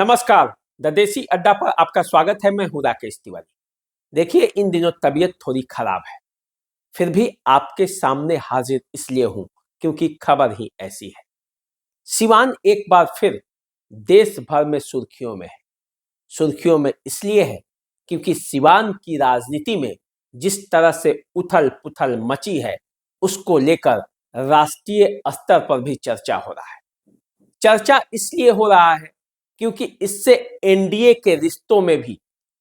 नमस्कार। द देसी अड्डा पर आपका स्वागत है। मैं हूं राकेश तिवारी। देखिए, इन दिनों तबीयत थोड़ी खराब है, फिर भी आपके सामने हाजिर इसलिए हूं क्योंकि खबर ही ऐसी है। सिवान एक बार फिर देश भर में सुर्खियों में है। सुर्खियों में इसलिए है क्योंकि सिवान की राजनीति में जिस तरह से उथल पुथल मची है, उसको लेकर राष्ट्रीय स्तर पर भी चर्चा हो रहा है। चर्चा इसलिए हो रहा है क्योंकि इससे एनडीए के रिश्तों में भी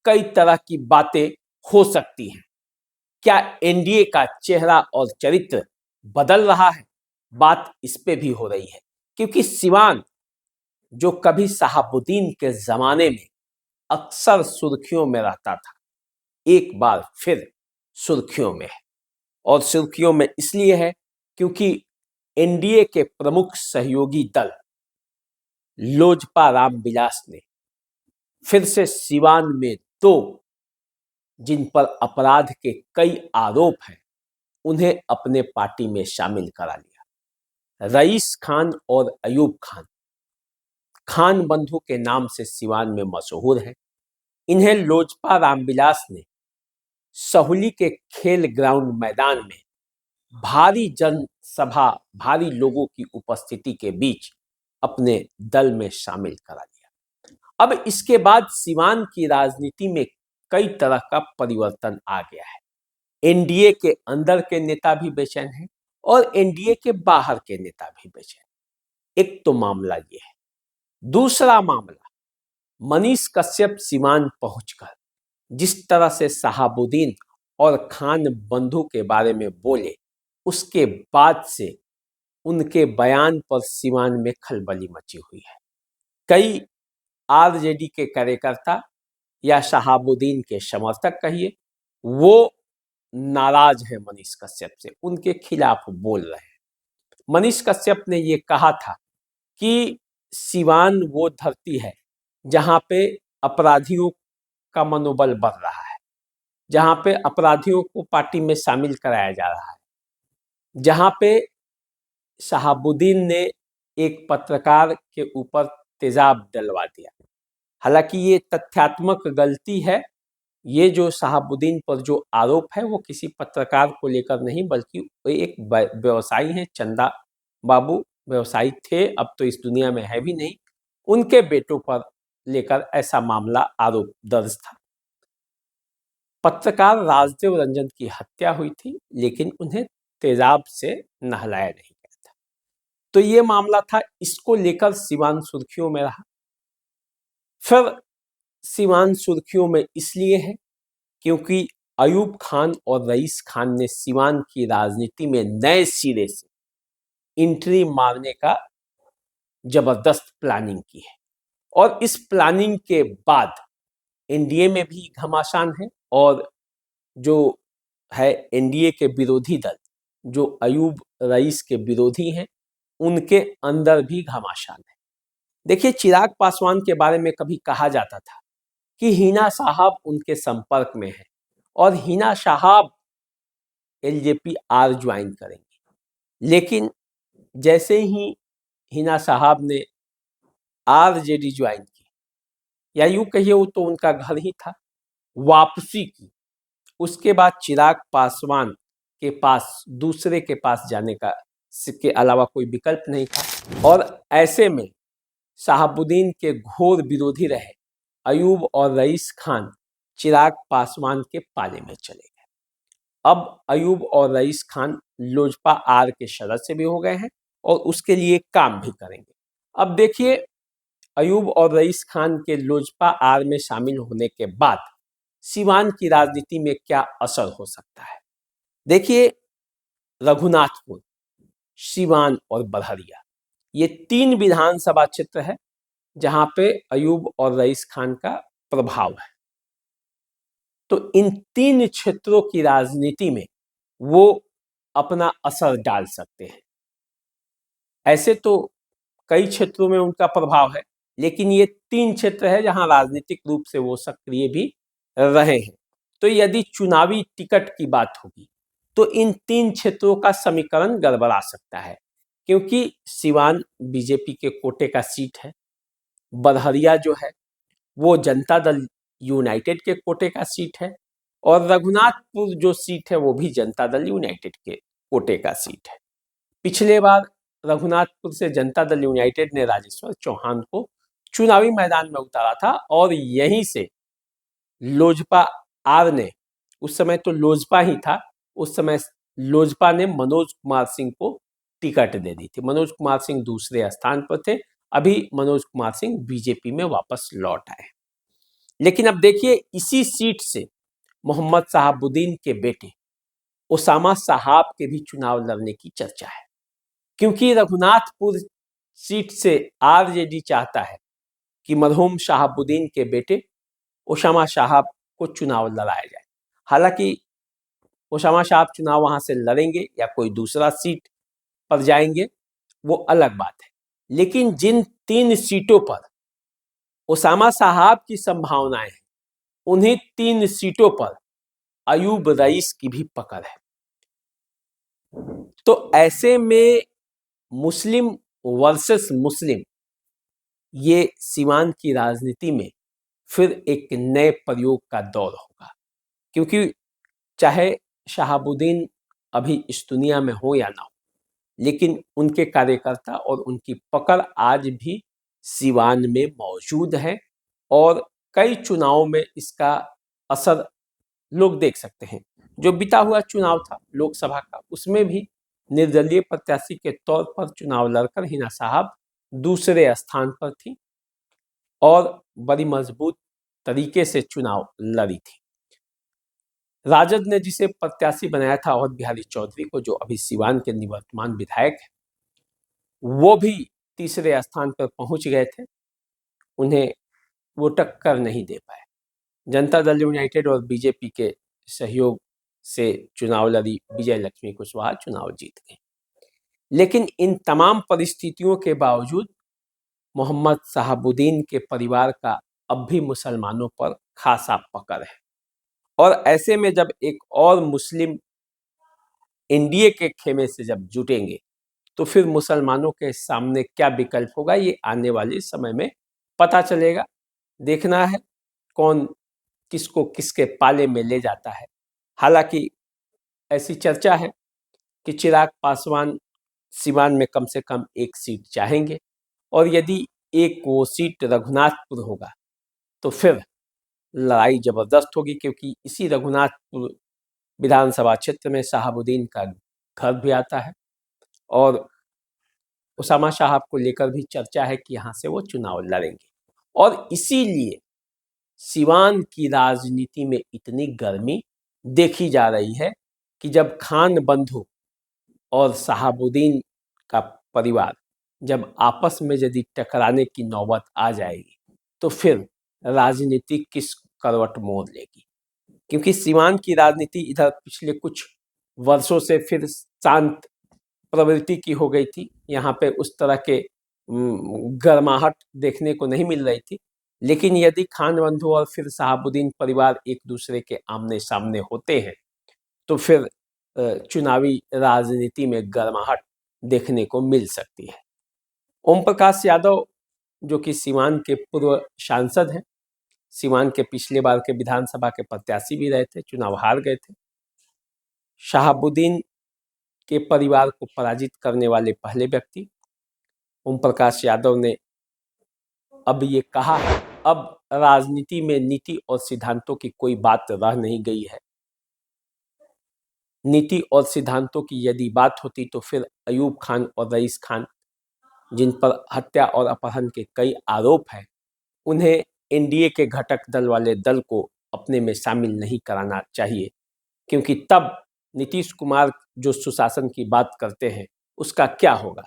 कई तरह की बातें हो सकती हैं। क्या एनडीए का चेहरा और चरित्र बदल रहा है? बात इस पे भी हो रही है क्योंकि सिवान, जो कभी शहाबुद्दीन के जमाने में अक्सर सुर्खियों में रहता था, एक बार फिर सुर्खियों में है। और सुर्खियों में इसलिए है क्योंकि एनडीए के प्रमुख सहयोगी दल लोजपा रामविलास ने फिर से सिवान में दो, जिन पर अपराध के कई आरोप हैं, उन्हें अपने पार्टी में शामिल करा लिया। रईस खान और अयूब खान, खान बंधु के नाम से सिवान में मशहूर हैं। इन्हें लोजपा रामविलास ने सहुली के खेल ग्राउंड मैदान में भारी जनसभा, भारी लोगों की उपस्थिति के बीच अपने दल में शामिल करा लिया। अब इसके बाद सिवान की राजनीति में कई तरह का परिवर्तन आ गया है। एनडीए के अंदर के नेता भी बेचैन हैं और एनडीए के बाहर के नेता भी बेचैन। एक तो मामला ये है। दूसरा मामला, मनीष कश्यप सिवान पहुंचकर जिस तरह से शहाबुद्दीन और खान बंधु के बारे में बोले, उसके बाद से उनके बयान पर सिवान में खलबली मची हुई है। कई आरजेडी के कार्यकर्ता या शहाबुद्दीन के समर्थक कहिए, वो नाराज है मनीष कश्यप से, उनके खिलाफ बोल रहे हैं। मनीष कश्यप ने ये कहा था कि सिवान वो धरती है जहां पे अपराधियों का मनोबल बढ़ रहा है, जहां पे अपराधियों को पार्टी में शामिल कराया जा रहा है, जहां पे शहाबुद्दीन ने एक पत्रकार के ऊपर तेजाब डलवा दिया। हालांकि ये तथ्यात्मक गलती है। ये जो शहाबुद्दीन पर जो आरोप है वो किसी पत्रकार को लेकर नहीं, बल्कि एक व्यवसायी हैं, चंदा बाबू व्यवसायी थे, अब तो इस दुनिया में है भी नहीं। उनके बेटों पर लेकर ऐसा मामला, आरोप दर्ज था। पत्रकार राजदेव रंजन की हत्या हुई थी, लेकिन उन्हें तेजाब से नहलाया नहीं गया था। तो ये मामला था, इसको लेकर सिवान सुर्खियों में रहा। फिर सिवान सुर्खियों में इसलिए है क्योंकि अयूब खान और रईस खान ने सिवान की राजनीति में नए सिरे से एंट्री मारने का जबरदस्त प्लानिंग की है। और इस प्लानिंग के बाद एनडीए में भी घमासान है, और जो है एनडीए के विरोधी दल, जो अयूब रईस के विरोधी हैं, उनके अंदर भी घमासान है। देखिए, चिराग पासवान के बारे में कभी कहा जाता था कि हिना साहब उनके संपर्क में है और हिना साहब एलजेपी आर ज्वाइन करेंगे। लेकिन जैसे ही हिना साहब ने आरजेडी ज्वाइन की, या यूं कहिए वो तो उनका घर ही था, वापसी की, उसके बाद चिराग पासवान के पास, दूसरे के पास जाने का के अलावा कोई विकल्प नहीं था। और ऐसे में शहाबुद्दीन के घोर विरोधी रहे अयूब और रईस खान चिराग पासवान के पाले में चले गए। अब अयूब और रईस खान लोजपा आर के सदस्य भी हो गए हैं और उसके लिए काम भी करेंगे। अब देखिए, अयूब और रईस खान के लोजपा आर में शामिल होने के बाद सिवान की राजनीति में क्या असर हो सकता है। देखिए, रघुनाथपुर, सिवान और बड़हरिया, ये 3 विधानसभा क्षेत्र है जहां पे अयूब और रईस खान का प्रभाव है। तो इन 3 क्षेत्रों की राजनीति में वो अपना असर डाल सकते हैं। ऐसे तो कई क्षेत्रों में उनका प्रभाव है, लेकिन ये 3 क्षेत्र है जहां राजनीतिक रूप से वो सक्रिय भी रहे हैं। तो यदि चुनावी टिकट की बात होगी तो इन 3 क्षेत्रों का समीकरण गड़बड़ा सकता है, क्योंकि सिवान बीजेपी के कोटे का सीट है। बरहरिया जो है वो जनता दल यूनाइटेड के कोटे का सीट है और रघुनाथपुर जो सीट है वो भी जनता दल यूनाइटेड के कोटे का सीट है। पिछले बार रघुनाथपुर से जनता दल यूनाइटेड ने राजेश्वर चौहान को चुनावी मैदान में उतारा था और यहीं से लोजपा आर ने, उस समय तो लोजपा ही था, उस समय लोजपा ने मनोज कुमार सिंह को टिकट दे दी थी। मनोज कुमार सिंह दूसरे स्थान पर थे। अभी मनोज कुमार सिंह बीजेपी में वापस लौट आए। लेकिन अब देखिए इसी सीट से मोहम्मद शहाबुद्दीन के बेटे उसामा साहब के भी चुनाव लड़ने की चर्चा है, क्योंकि रघुनाथपुर सीट से आरजेडी चाहता है कि मरहूम शहाबुद्दीन के बेटे उसामा साहब को चुनाव लड़ाया जाए। हालांकि उसामा साहब चुनाव वहां से लड़ेंगे या कोई दूसरा सीट पर जाएंगे वो अलग बात है, लेकिन जिन 3 सीटों पर उसामा साहब की संभावनाएं हैं उन्हीं 3 सीटों पर अयूब रईस की भी पकड़ है। तो ऐसे में मुस्लिम वर्सेस मुस्लिम ये सीवान की राजनीति में फिर एक नए प्रयोग का दौर होगा, क्योंकि चाहे शहाबुद्दीन अभी इस दुनिया में हो या ना हो, लेकिन उनके कार्यकर्ता और उनकी पकड़ आज भी सीवान में मौजूद है और कई चुनावों में इसका असर लोग देख सकते हैं। जो बीता हुआ चुनाव था लोकसभा का, उसमें भी निर्दलीय प्रत्याशी के तौर पर चुनाव लड़कर हिना साहब दूसरे स्थान पर थी और बड़ी मजबूत तरीके से चुनाव लड़ी थी। राजद ने जिसे प्रत्याशी बनाया था अवध बिहारी चौधरी को, जो अभी सीवान के निवर्तमान विधायक है, वो भी तीसरे स्थान पर पहुंच गए थे। उन्हें वो टक्कर नहीं दे पाए। जनता दल यूनाइटेड और बीजेपी के सहयोग से चुनाव लड़ी विजय लक्ष्मी कुशवाहा चुनाव जीत गए। लेकिन इन तमाम परिस्थितियों के बावजूद मोहम्मद शहाबुद्दीन के परिवार का अब भी मुसलमानों पर खासा पकड़ है और ऐसे में जब एक और मुस्लिम एनडीए के खेमे से जब जुटेंगे तो फिर मुसलमानों के सामने क्या विकल्प होगा ये आने वाले समय में पता चलेगा। देखना है कौन किसको किसके पाले में ले जाता है। हालांकि ऐसी चर्चा है कि चिराग पासवान सीवान में कम से कम एक सीट चाहेंगे और यदि एक वो सीट रघुनाथपुर होगा तो फिर लड़ाई जबरदस्त होगी, क्योंकि इसी रघुनाथपुर विधानसभा क्षेत्र में शहाबुद्दीन का घर भी आता है और उसामा साहब को लेकर भी चर्चा है कि यहाँ से वो चुनाव लड़ेंगे। और इसीलिए सीवान की राजनीति में इतनी गर्मी देखी जा रही है कि जब खान बंधु और शहाबुद्दीन का परिवार जब आपस में यदि टकराने की नौबत आ जाएगी तो फिर राजनीति किस करवट मोड़ लेगी, क्योंकि सीवान की राजनीति इधर पिछले कुछ वर्षों से फिर शांत प्रवृत्ति की हो गई थी। यहाँ पे उस तरह के गर्माहट देखने को नहीं मिल रही थी। लेकिन यदि खान बंधु और फिर शहाबुद्दीन परिवार एक दूसरे के आमने सामने होते हैं तो फिर चुनावी राजनीति में गर्माहट देखने को मिल सकती है। ओम प्रकाश यादव जो कि सीवान के पूर्व सांसद हैं, सीवान के पिछले बार के विधानसभा के प्रत्याशी भी रहे थे, चुनाव हार गए थे। शहाबुद्दीन के परिवार को पराजित करने वाले पहले व्यक्ति ओम प्रकाश यादव ने अब ये कहा है, अब राजनीति में नीति और सिद्धांतों की कोई बात रह नहीं गई है। नीति और सिद्धांतों की यदि बात होती तो फिर अयूब खान और रईस खान, जिन पर हत्या और अपहरण के कई आरोप हैं, उन्हें एनडीए के घटक दल वाले दल को अपने में शामिल नहीं कराना चाहिए, क्योंकि तब नीतीश कुमार जो सुशासन की बात करते हैं उसका क्या होगा।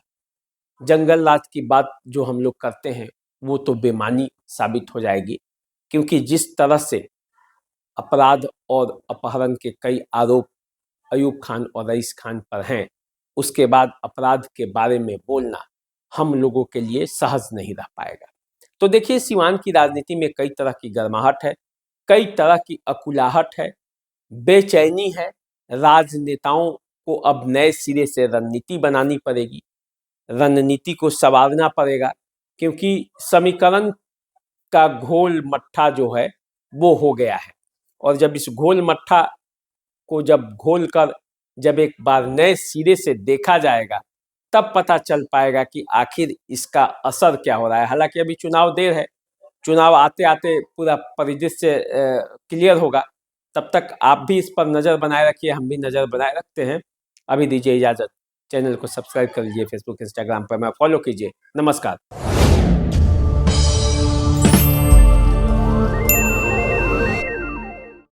जंगल राज की बात जो हम लोग करते हैं वो तो बेमानी साबित हो जाएगी, क्योंकि जिस तरह से अपराध और अपहरण के कई आरोप अयूब खान और रईस खान पर हैं, उसके बाद अपराध के बारे में बोलना हम लोगों के लिए सहज नहीं रह पाएगा। तो देखिए सीवान की राजनीति में कई तरह की गर्माहट है, कई तरह की अकुलाहट है, बेचैनी है। राजनेताओं को अब नए सिरे से रणनीति बनानी पड़ेगी, रणनीति को संवारना पड़ेगा, क्योंकि समीकरण का घोल मट्ठा जो है वो हो गया है। और जब इस घोल मट्ठा को जब घोल कर जब एक बार नए सिरे से देखा जाएगा, तब पता चल पाएगा कि आखिर इसका असर क्या हो रहा है। हालांकि अभी चुनाव देर है, चुनाव आते आते पूरा परिदृश्य क्लियर होगा। तब तक आप भी इस पर नज़र बनाए रखिए, हम भी नज़र बनाए रखते हैं। अभी दीजिए इजाज़त। चैनल को सब्सक्राइब कर लीजिए, फेसबुक इंस्टाग्राम पर मैं फॉलो कीजिए। नमस्कार।